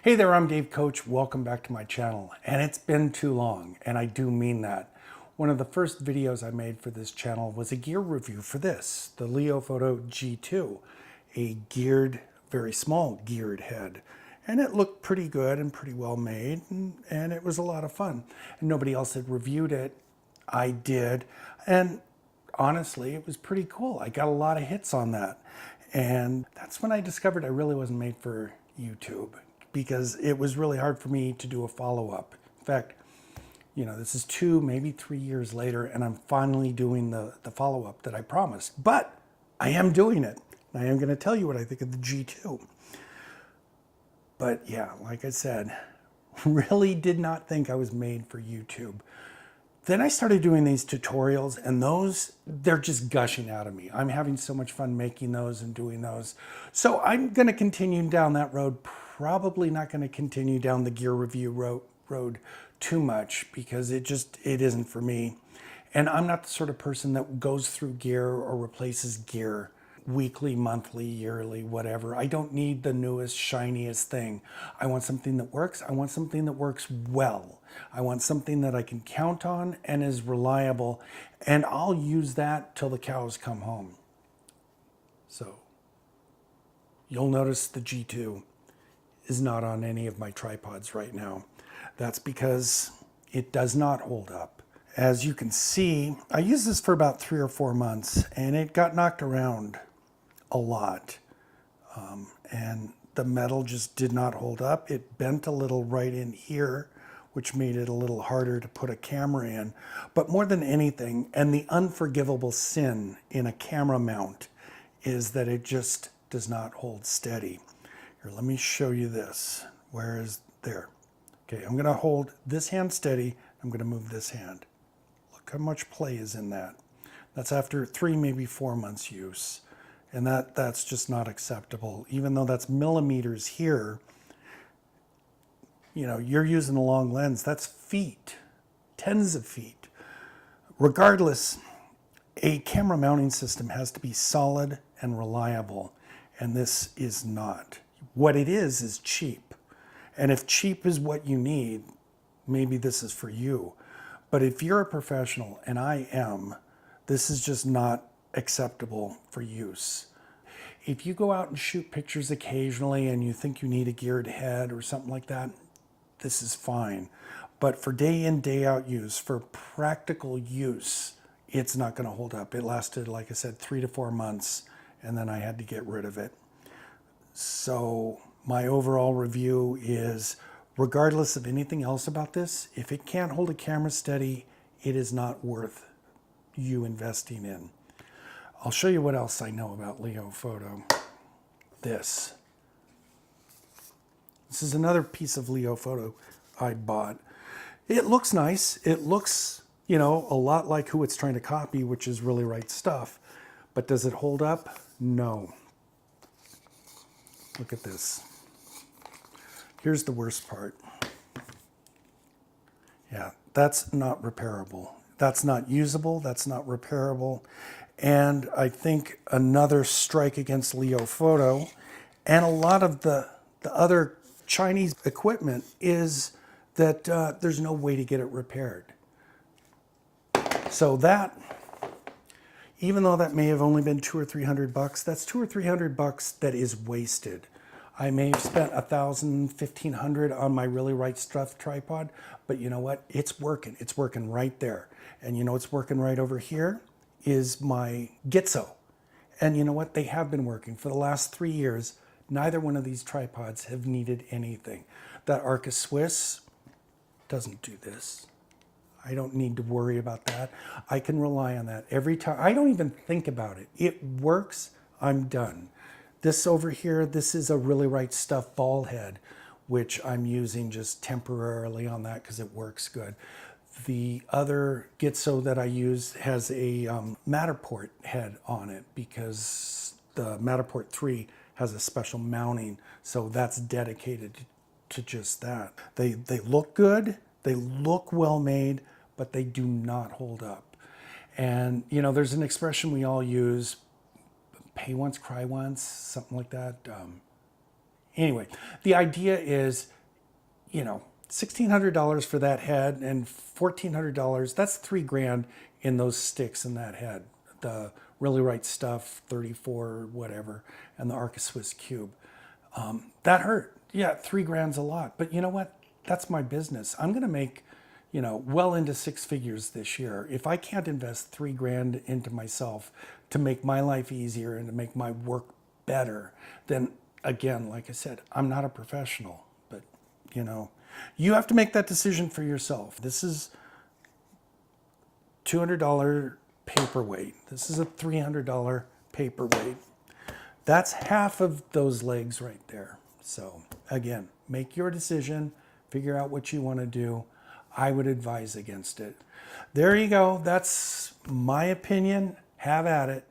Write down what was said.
Hey there, I'm Dave Koch. Welcome back to my channel. And it's been too long, and I do mean that. One of the first videos I made for this channel was a gear review for this, the Leofoto G2, a geared, very small geared head. And it looked pretty good and pretty well made, and it was a lot of fun. And nobody else had reviewed it. I did, and honestly, it was pretty cool. I got a lot of hits on that. And that's when I discovered I really wasn't made for YouTube, because it was really hard for me to do a follow-up. In fact, you know, this is 2, maybe 3 years later, and I'm finally doing the follow-up that I promised. But I am doing it. And I am going to tell you what I think of the G2. But yeah, like I said, really did not think I was made for YouTube. Then I started doing these tutorials, and those, they're just gushing out of me. I'm having so much fun making those and doing those. So I'm going to continue down that road. Probably not going to continue down the gear review road too much, because it isn't for me. And I'm not the sort of person that goes through gear or replaces gear weekly, monthly, yearly, whatever. I don't need the newest, shiniest thing. I want something that works. I want something that works well. I want something that I can count on and is reliable, and I'll use that till the cows come home. So you'll notice the G2 is not on any of my tripods right now. That's because it does not hold up. As you can see, I used this for about 3 or 4 months, and it got knocked around a lot. And the metal just did not hold up. It bent a little right in here, which made it a little harder to put a camera in. But more than anything, and the unforgivable sin in a camera mount, is that it just does not hold steady. Here, let me show you this. Where is there? Okay, I'm gonna hold this hand steady. I'm gonna move this hand. Look how much play is in that. That's after 3, maybe 4 months use. And that's just not acceptable. Even though that's millimeters here, you know, you're using a long lens, that's feet, tens of feet. Regardless, a camera mounting system has to be solid and reliable, and this is not. What it is cheap. And if cheap is what you need, maybe this is for you. But if you're a professional, and I am, this is just not acceptable for use. If you go out and shoot pictures occasionally and you think you need a geared head or something like that, this is fine. But for day in, day out use, for practical use, it's not going to hold up. It lasted, like I said, 3 to 4 months, and then I had to get rid of it. So my overall review is, regardless of anything else about this, if it can't hold a camera steady, it is not worth you investing in. I'll show you what else I know about Leofoto. This is another piece of Leofoto I bought. It looks nice. It looks, you know, a lot like who it's trying to copy, which is Really Right Stuff. But does it hold up? No. Look at this. Here's the worst part. Yeah, that's not repairable. That's not usable. That's not repairable. And I think another strike against Leofoto and a lot of the other Chinese equipment is that there's no way to get it repaired. So that, even though that may have only been $200 or $300, that's $200 or $300 that is wasted. I may have spent $1,000, $1,500 on my Really Right Stuff tripod, but you know what? It's working. It's working right there. And you know what's working right over here is my Gitzo. And you know what? They have been working. For the last 3 years, neither one of these tripods have needed anything. That Arca Swiss doesn't do this. I don't need to worry about that. I can rely on that every time. I don't even think about it. It works. I'm done. This over here, this is a Really Right Stuff ball head, which I'm using just temporarily on that because it works good. The other Gitzo that I use has a Matterport head on it, because the Matterport 3 has a special mounting, so that's dedicated to just that. They look good, they look well made, but they do not hold up. And you know, there's an expression we all use, pay once, cry once, something like that. Anyway, the idea is you know, $1,600 for that head and $1,400. That's $3,000 in those sticks in that head. The Really Right Stuff 34 whatever, and the Arca Swiss Cube. That hurt. Yeah, $3,000's a lot. But you know what? That's my business. I'm going to make, you know, well into six figures this year. If I can't invest $3,000 into myself to make my life easier and to make my work better, then again, like I said, I'm not a professional. But, you know, you have to make that decision for yourself. This is $200 paperweight. This is a $300 paperweight. That's half of those legs right there. So again, make your decision, figure out what you want to do. I would advise against it. There you go. That's my opinion. Have at it.